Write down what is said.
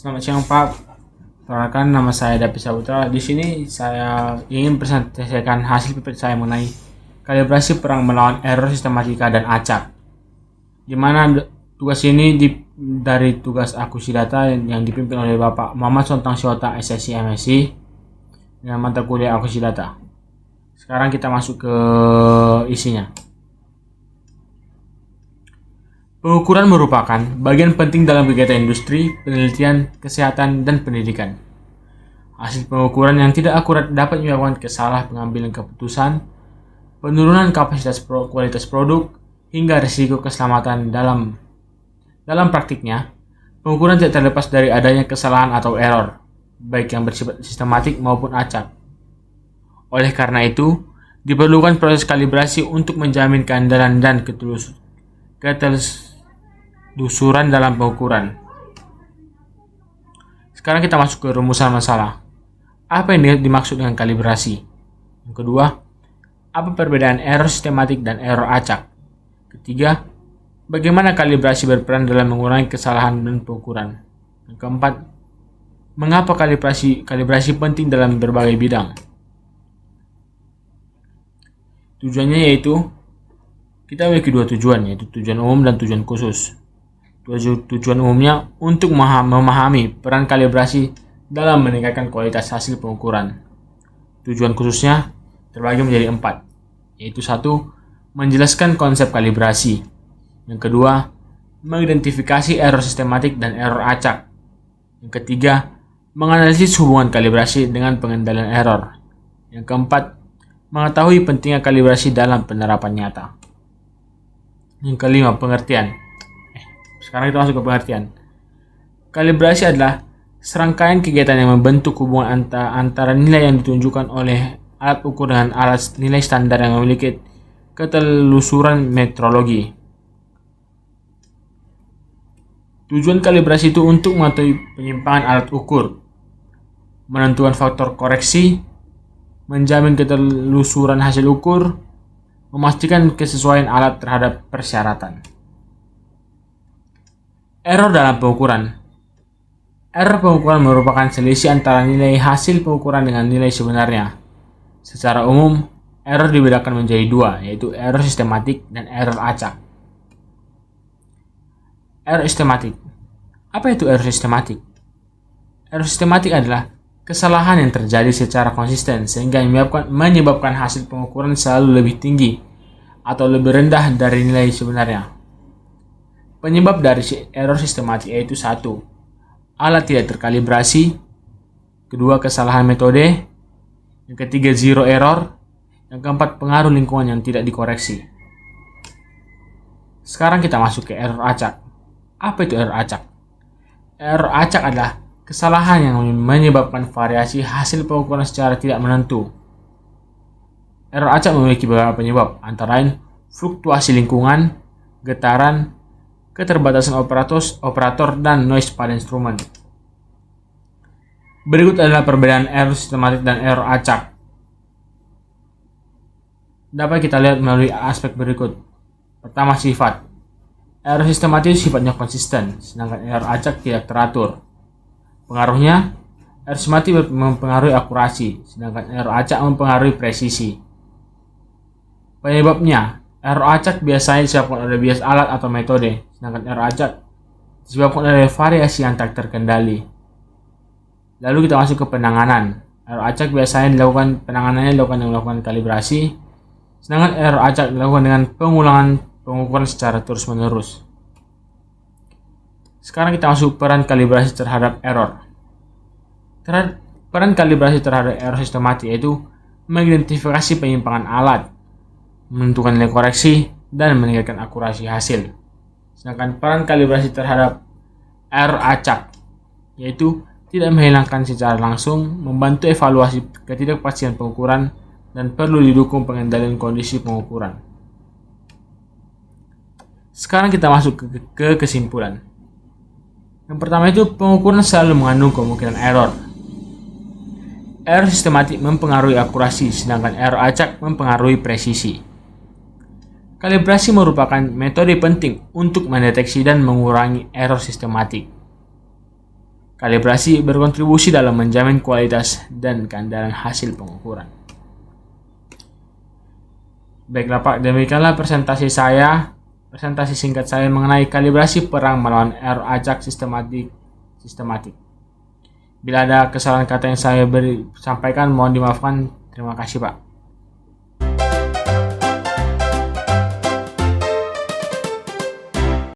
Selamat siang Pak. Perkenalkan nama saya David Saputra. Di sini saya ingin presentasikan hasil PPT saya mengenai kalibrasi perang melawan error sistematika dan acak. Di mana tugas ini dari tugas akuisisi data yang dipimpin oleh Bapak Muhammad Sontang Syota SSC MSc dengan mata kuliah akuisisi data. Sekarang kita masuk ke isinya. Pengukuran merupakan bagian penting dalam kegiatan industri, penelitian, kesehatan, dan pendidikan. Hasil pengukuran yang tidak akurat dapat menyebabkan kesalahan pengambilan keputusan, penurunan kapasitas kualitas produk, hingga risiko keselamatan dalam praktiknya. Pengukuran tidak terlepas dari adanya kesalahan atau error, baik yang bersifat sistematik maupun acak. Oleh karena itu, diperlukan proses kalibrasi untuk menjamin keandalan dan ketelusuran dalam pengukuran. Sekarang kita masuk ke rumusan masalah. Apa yang dimaksud dengan kalibrasi? Yang kedua, apa perbedaan error sistematik dan error acak? Ketiga, bagaimana kalibrasi berperan dalam mengurangi kesalahan dan pengukuran? Yang keempat, mengapa kalibrasi penting dalam berbagai bidang? Tujuannya yaitu kita memiliki dua tujuan, yaitu tujuan umum dan tujuan khusus. Tujuan umumnya untuk memahami peran kalibrasi dalam meningkatkan kualitas hasil pengukuran. Tujuan khususnya terbagi menjadi 4, yaitu 1. Menjelaskan konsep kalibrasi. Yang kedua, mengidentifikasi error sistematik dan error acak. Yang ketiga, menganalisis hubungan kalibrasi dengan pengendalian error. Yang keempat, mengetahui pentingnya kalibrasi dalam penerapan nyata. Yang kelima, pengertian. Sekarang kita masuk ke pengertian. Kalibrasi adalah serangkaian kegiatan yang membentuk hubungan antara nilai yang ditunjukkan oleh alat ukur dengan alat nilai standar yang memiliki ketelusuran metrologi. Tujuan kalibrasi itu untuk mengetahui penyimpangan alat ukur, menentukan faktor koreksi, menjamin ketelusuran hasil ukur, memastikan kesesuaian alat terhadap persyaratan. Error dalam pengukuran. Error pengukuran merupakan selisih antara nilai hasil pengukuran dengan nilai sebenarnya. Secara umum, error dibedakan menjadi dua, yaitu error sistematik dan error acak. Error sistematik. Apa itu error sistematik? Error sistematik adalah kesalahan yang terjadi secara konsisten sehingga menyebabkan hasil pengukuran selalu lebih tinggi atau lebih rendah dari nilai sebenarnya. Penyebab dari error sistematik yaitu 1. Alat tidak terkalibrasi. Kedua, kesalahan metode. Yang ketiga, zero error. Yang keempat, pengaruh lingkungan yang tidak dikoreksi. Sekarang kita masuk ke error acak. Apa itu error acak? Error acak adalah kesalahan yang menyebabkan variasi hasil pengukuran secara tidak menentu. Error acak memiliki beberapa penyebab, antara lain fluktuasi lingkungan, getaran, keterbatasan operator, dan noise pada instrumen. Berikut adalah perbedaan error sistematik dan error acak. Dapat kita lihat melalui aspek berikut. Pertama, sifat. Error sistematik sifatnya konsisten, sedangkan error acak tidak teratur. Pengaruhnya, error sistematik mempengaruhi akurasi, sedangkan error acak mempengaruhi presisi. Penyebabnya, error acak biasanya disebabkan oleh bias alat atau metode, sedangkan error acak disebabkan oleh variasi yang tak terkendali. Lalu kita masuk ke penanganan. Error acak biasanya penanganannya dilakukan dengan melakukan kalibrasi, sedangkan error acak dilakukan dengan pengulangan pengukuran secara terus-menerus. Sekarang kita masuk peran kalibrasi terhadap error. Peran kalibrasi terhadap error sistematik yaitu mengidentifikasi penyimpangan alat, menentukan nilai koreksi, dan meningkatkan akurasi hasil. Sedangkan peran kalibrasi terhadap error acak yaitu tidak menghilangkan secara langsung, membantu evaluasi ketidakpastian pengukuran, dan perlu didukung pengendalian kondisi pengukuran. Sekarang kita masuk ke kesimpulan. Yang pertama itu, pengukuran selalu mengandung kemungkinan error. Error sistematik mempengaruhi akurasi, sedangkan error acak mempengaruhi presisi. Kalibrasi merupakan metode penting untuk mendeteksi dan mengurangi error sistematik. Kalibrasi berkontribusi dalam menjamin kualitas dan keandalan hasil pengukuran. Baiklah Pak, demikianlah presentasi singkat saya mengenai kalibrasi perang melawan error acak sistematik. Bila ada kesalahan kata yang saya sampaikan, mohon dimaafkan. Terima kasih Pak.